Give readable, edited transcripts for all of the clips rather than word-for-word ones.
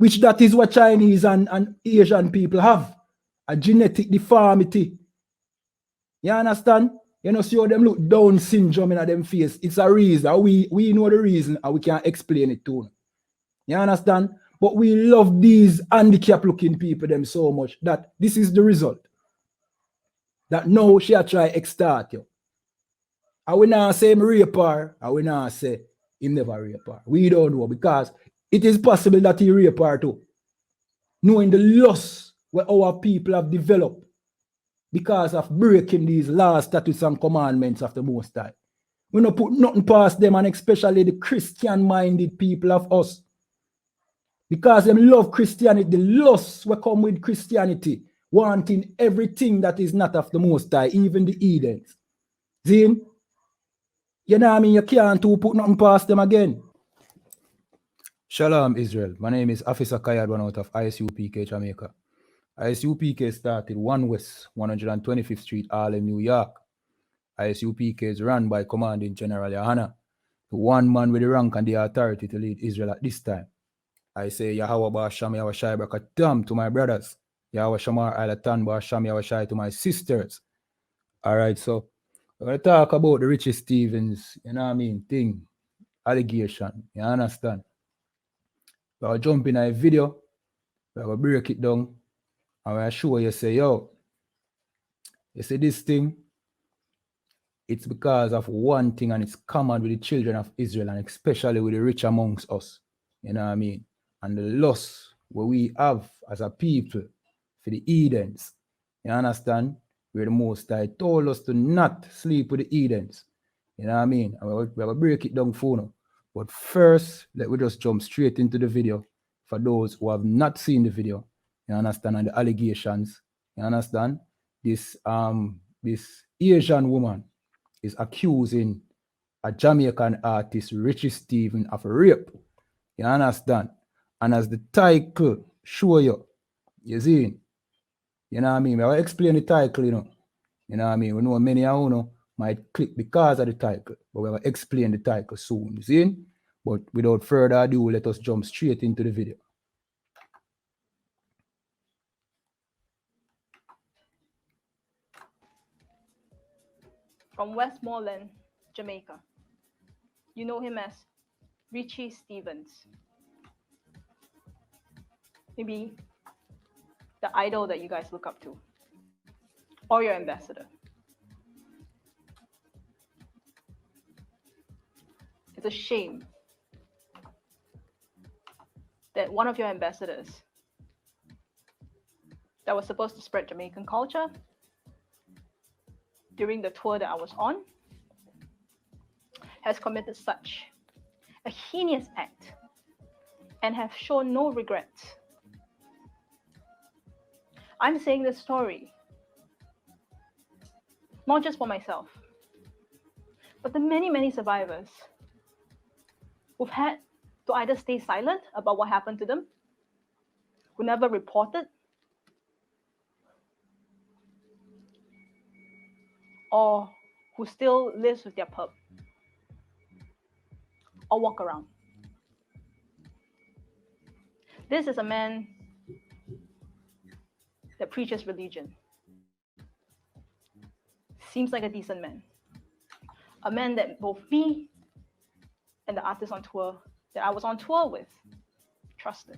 which that is what Chinese and Asian people have, a genetic deformity. You understand? You know, see how them look Down syndrome in them face. It's a reason. We know the reason and we can't explain it to them. You understand? But we love these handicapped looking people them so much that this is the result. That now she try extort you. I will not say him rape her. I will not say he never rape her. We don't know because it is possible that he rape her too. Knowing the loss where our people have developed because of breaking these laws, statutes, and commandments of the Most High. We don't put nothing past them, and especially the Christian-minded people of us. Because them love Christianity, the lust will come with Christianity, wanting everything that is not of the Most High, even the Edens. See? You know what I mean? You can't put nothing past them again. Shalom, Israel. My name is Officer Kayad, one out of I.S.U.P.K, Jamaica. I.S.U.P.K started 1 West, 125th Street, Harlem, New York. I.S.U.P.K is run by Commanding General YAHANNA, the one man with the rank and the authority to lead Israel at this time. I say Yahweh Ba'asham Yahweh Shai Brakatam to my brothers. Yahweh Shamar Alatan Ba'asham Yahweh Shai to my sisters. Alright, so we're going to talk about the Richie Stevens, you know what I mean, thing, allegation, you understand? We're going to jump in a video, we're going to break it down, and we're going to show you, say, yo, you see this thing, it's because of one thing, and it's common with the children of Israel, and especially with the rich amongst us, you know what I mean? And the loss where we have as a people for the Edens, you understand? Where the Most High told us to not sleep with the Edens, you know what I mean? And we're going to break it down for now. But first, let me just jump straight into the video for those who have not seen the video, you understand, and the allegations, you understand? This Asian woman is accusing a Jamaican artist, Richie Stevens, of rape, you understand? And as the title show you, you see, you know what I mean? I will explain the title, you know what I mean? We know many of you know, might click because of the title, but we will explain the title soon, you see? But without further ado, let us jump straight into the video. From Westmoreland, Jamaica. You know him as Richie Stevens. Maybe the idol that you guys look up to, or your ambassador. It's a shame that one of your ambassadors that was supposed to spread Jamaican culture during the tour that I was on has committed such a heinous act and have shown no regrets. I'm saying this story not just for myself, but the many, many survivors who've had to either stay silent about what happened to them, who never reported, or who still lives with their pup, or walk around. This is a man that preaches religion. Seems like a decent man. A man that both me and the artist on tour that I was on tour with trusted.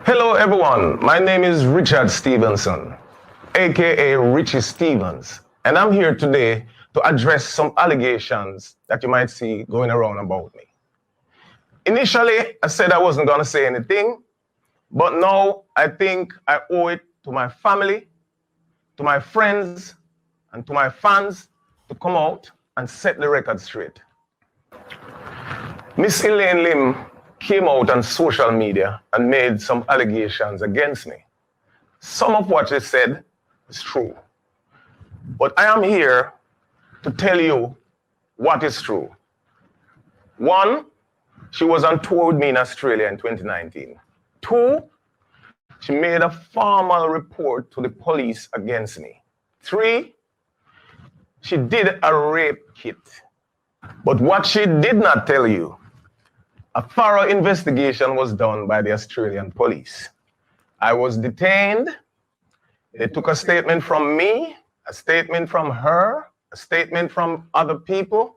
Hello everyone, my name is Richard Stevenson, aka Richie Stevens, and I'm here today to address some allegations that you might see going around about me. Initially, I said I wasn't going to say anything, but now I think I owe it to my family, to my friends, and to my fans to come out and set the record straight. Miss Elaine Lim came out on social media and made some allegations against me. Some of what she said is true, but I am here to tell you what is true. One, she was on tour with me in Australia in 2019. Two, she made a formal report to the police against me. Three, she did a rape kit. But what she did not tell you, A thorough investigation was done by the Australian police. I was detained. They took a statement from me, a statement from her, a statement from other people,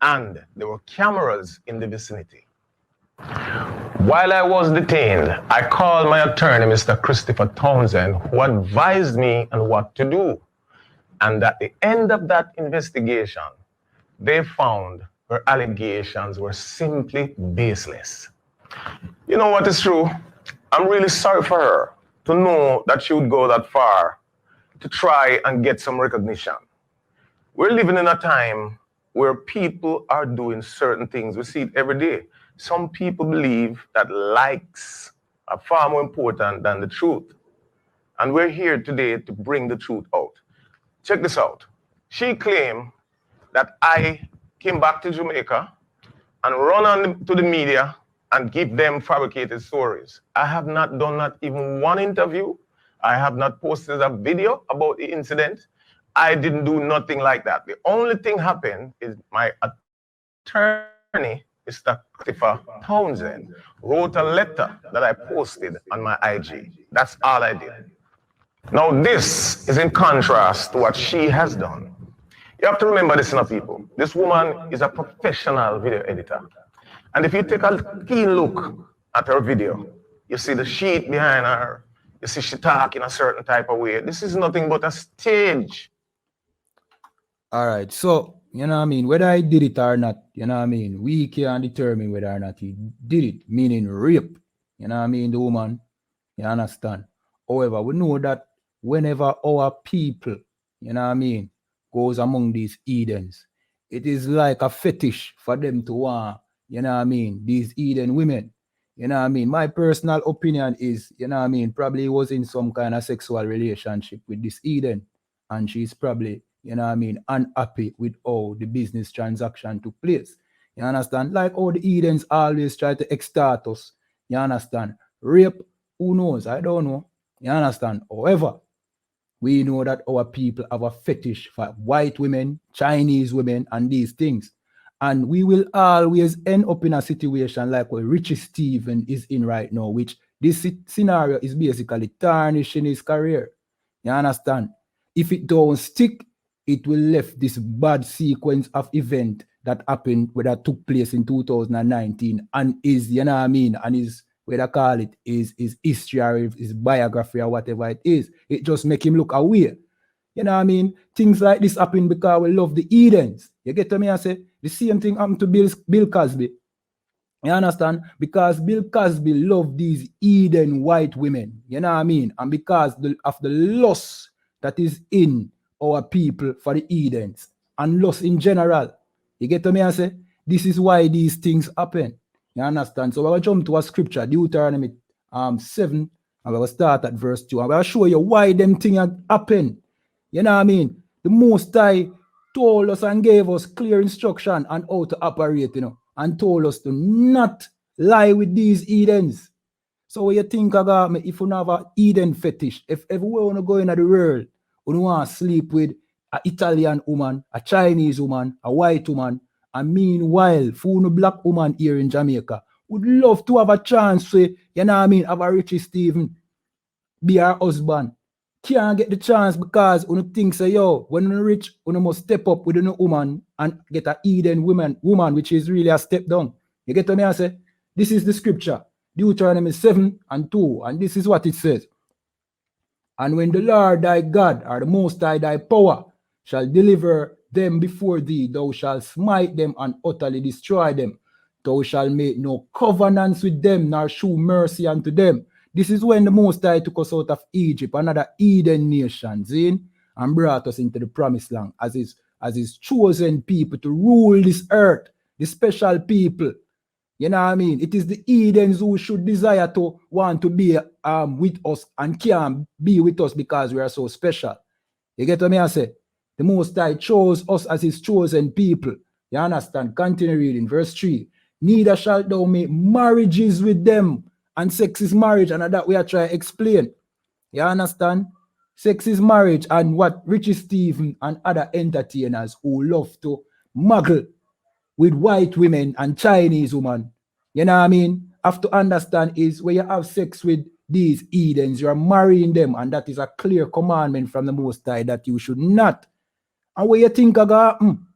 and there were cameras in the vicinity. While I was detained, I called my attorney, Mr. Christopher Townsend, who advised me on what to do. And at the end of that investigation, they found her allegations were simply baseless. You know what is true? I'm really sorry for her to know that she would go that far to try and get some recognition. We're living in a time where people are doing certain things. We see it every day. Some people believe that likes are far more important than the truth. And we're here today to bring the truth out. Check this out. She claimed that I came back to Jamaica and run on to the media and give them fabricated stories. I have not done not even one interview. I have not posted a video about the incident. I didn't do nothing like that. The only thing happened is my attorney, Mr. Christopher Townsend, wrote a letter that I posted on my IG. That's all I did. Now this is in contrast to what she has done. You have to remember this, people. This woman is a professional video editor. And if you take a keen look at her video, you see the sheet behind her, you see she talk in a certain type of way. This is nothing but a stage. All right, so, you know what I mean, whether I did it or not, you know what I mean, we can determine whether or not he did it, meaning rape, you know what I mean, the woman, you understand? However, we know that whenever our people, you know what I mean, goes among these Edens, it is like a fetish for them to want, you know what I mean, these Eden women. You know what I mean? My personal opinion is, you know what I mean, probably was in some kind of sexual relationship with this Eden. And she's probably, you know what I mean, unhappy with how the business transaction took place. You understand? Like how the Edens always try to extort us. You understand? Rape, who knows? I don't know. You understand? However, we know that our people have a fetish for white women, Chinese women, and these things. And we will always end up in a situation like what Richie Stephen is in right now, which this scenario is basically tarnishing his career. You understand? If it don't stick, it will left this bad sequence of event that happened, where that took place in 2019 and is, you know what I mean, and is, where they call it, is history or is biography or whatever it is. It just make him look away. You know what I mean? Things like this happen because we love the Edens. You get to me? I say the same thing happened to Bill Cosby. You understand? Because Bill Cosby loved these Eden white women. You know what I mean? And because of the loss that is in our people for the Edens and loss in general. You get to me? I say this is why these things happen. You understand? So we're going to jump to a scripture, Deuteronomy 7, and we're going to start at verse 2. And we're going to show you why them things happen. You know what I mean? The Most High told us and gave us clear instruction on how to operate, you know, and told us to not lie with these Edens. So what you think about me, if you have an Eden fetish, if everywhere you go into the world, you want to sleep with an Italian woman, a Chinese woman, a white woman, and meanwhile, for a black woman here in Jamaica, would love to have a chance to, you know what I mean, have a Richie Stephen be her husband. Can't get the chance because you think say, yo, when you're rich, you must step up with a woman and get an Eden woman, which is really a step down. You get to me? I say, this is the scripture, Deuteronomy 7 and 2, and this is what it says. And when the Lord thy God, or the Most High thy power, shall deliver them before thee, thou shalt smite them and utterly destroy them. Thou shalt make no covenants with them, nor shew mercy unto them. This is when the Most High took us out of Egypt, another Eden nation, and brought us into the promised land as his chosen people to rule this earth, the special people. You know what I mean? It is the Edens who should desire to want to be with us and can't be with us because we are so special. You get what I say? The Most High chose us as his chosen people. You understand? Continue reading. Verse 3. Neither shalt thou make marriages with them. And sex is marriage, and that we are trying to explain. You understand? Sex is marriage, and what Richie Stephen and other entertainers who love to muggle with white women and Chinese women, You know what I mean? Have to understand is when you have sex with these Edens, you are marrying them, and that is a clear commandment from the Most High that you should not. And what you think I got happen?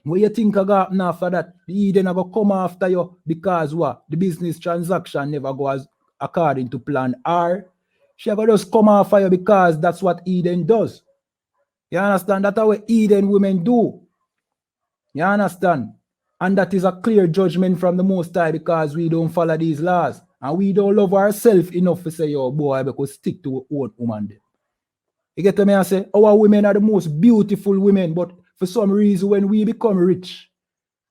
What you think I got happen after that? The Eden are going to come after you because what? The business transaction never goes according to plan R. She ever just come after you because that's what Eden does. You understand? That's what Eden women do. You understand? And that is a clear judgment from the Most High because we don't follow these laws. And we don't love ourselves enough to say, yo, boy, because stick to our own woman. You get to me? I say, our women are the most beautiful women, but for some reason, when we become rich,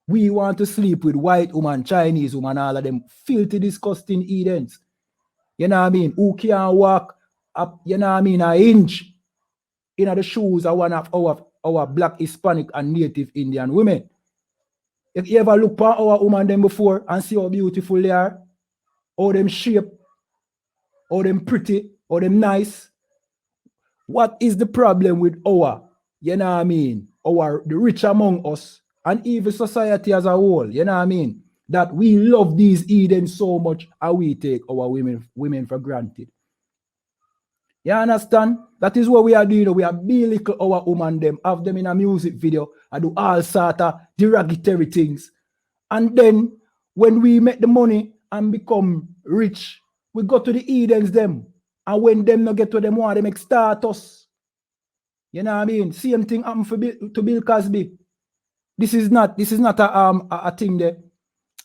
we want to sleep with white woman, Chinese woman, all of them filthy, disgusting Edens. You know what I mean? Who can't walk up, you know what I mean, an inch in the shoes of one of our black, Hispanic, and native Indian women. If you ever look at our woman them before and see how beautiful they are, how them shape, how them pretty, how them nice, what is the problem with our, you know what I mean, the rich among us and even society as a whole, you know what I mean, that we love these Eden so much and we take our women for granted. You understand? That is what we are doing. We are belittle our woman them, have them in a music video and do all sort of derogatory things. And then when we make the money and become rich, we go to the Edens them. And when them not get to them, want they make status. You know what I mean? Same thing happened to Bill Cosby. This is not a thing there,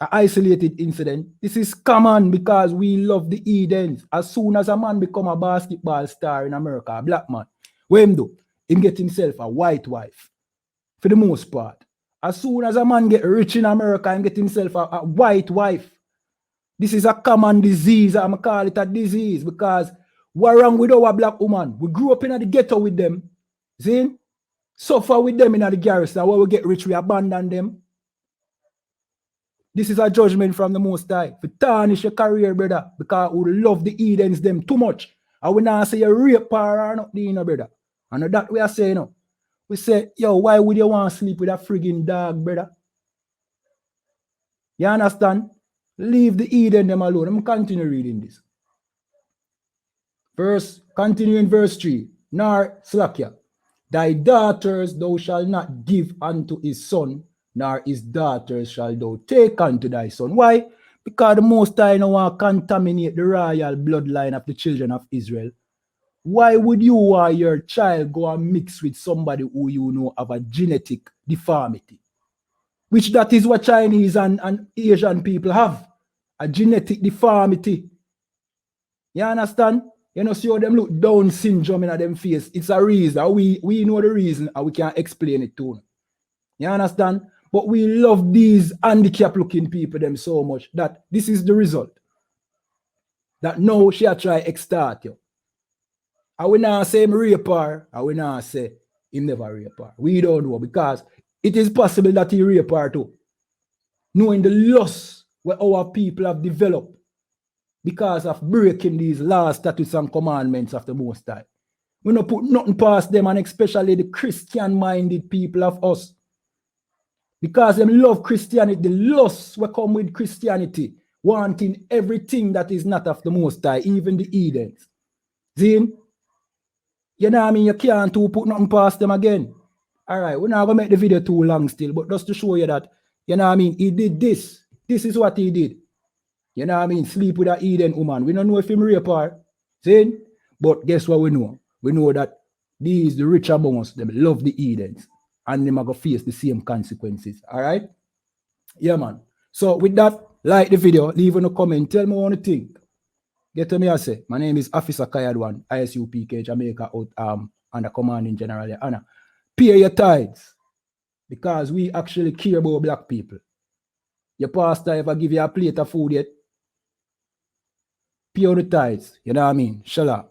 an isolated incident. This is common because we love the Edens. As soon as a man become a basketball star in America, a black man, what him do? Him get himself a white wife. For the most part. As soon as a man get rich in America and get himself a white wife, this is a common disease. I'm going to call it a disease because what wrong with our black woman? We grew up in the ghetto with them. See? Suffer with them in the garrison. When we get rich, we abandon them. This is a judgment from the Most High. For tarnish your career, brother, because we love the Edens them too much. And we not say you rape her or not, you know, brother. And that we are saying, no. We say, yo, why would you want to sleep with a friggin' dog, brother? You understand? Leave the Eden them alone. I'm continue reading this. Continuing verse 3. Nor Slakia, thy daughters thou shalt not give unto his son, nor his daughters shall thou take unto thy son. Why? Because the Most High no want to contaminate the royal bloodline of the children of Israel. Why would you or your child go and mix with somebody who you know have a genetic deformity? Which that is what Chinese and Asian people have. A genetic deformity. You understand? You know, see how them look Down syndrome in them face. It's a reason. We know the reason and we can explain it to them. You understand? But we love these handicapped looking people them so much that this is the result. That now she try extort you. I will not say him rape her. I will not say him never rape her. We don't know because it is possible that he rape her too. Knowing the loss where our people have developed because of breaking these laws, statutes, and commandments of the Most High. We don't put nothing past them, and especially the Christian-minded people of us. Because them love Christianity, the lust will come with Christianity, wanting everything that is not of the Most High, even the Edens. See? You know what I mean? You can't put nothing past them again. All right, we're not going to make the video too long still, but just to show you that, you know what I mean? He did this. This is what he did. You know what I mean? Sleep with an Eden woman. We don't know if him rape her. See? But guess what we know? We know that these, the rich among us, them love the Edens. And them are going to face the same consequences. All right? Yeah, man. So with that, like the video, leave in a comment. Tell me what you think. Get to me, I say. My name is Officer Kayadwan, I.S.U.P.K, Jamaica, out under commanding General JAMAICA. Pay your tithes. Because we actually care about black people. Your pastor ever give you a plate of food yet? Pay the tithes. You know what I mean? Shalom.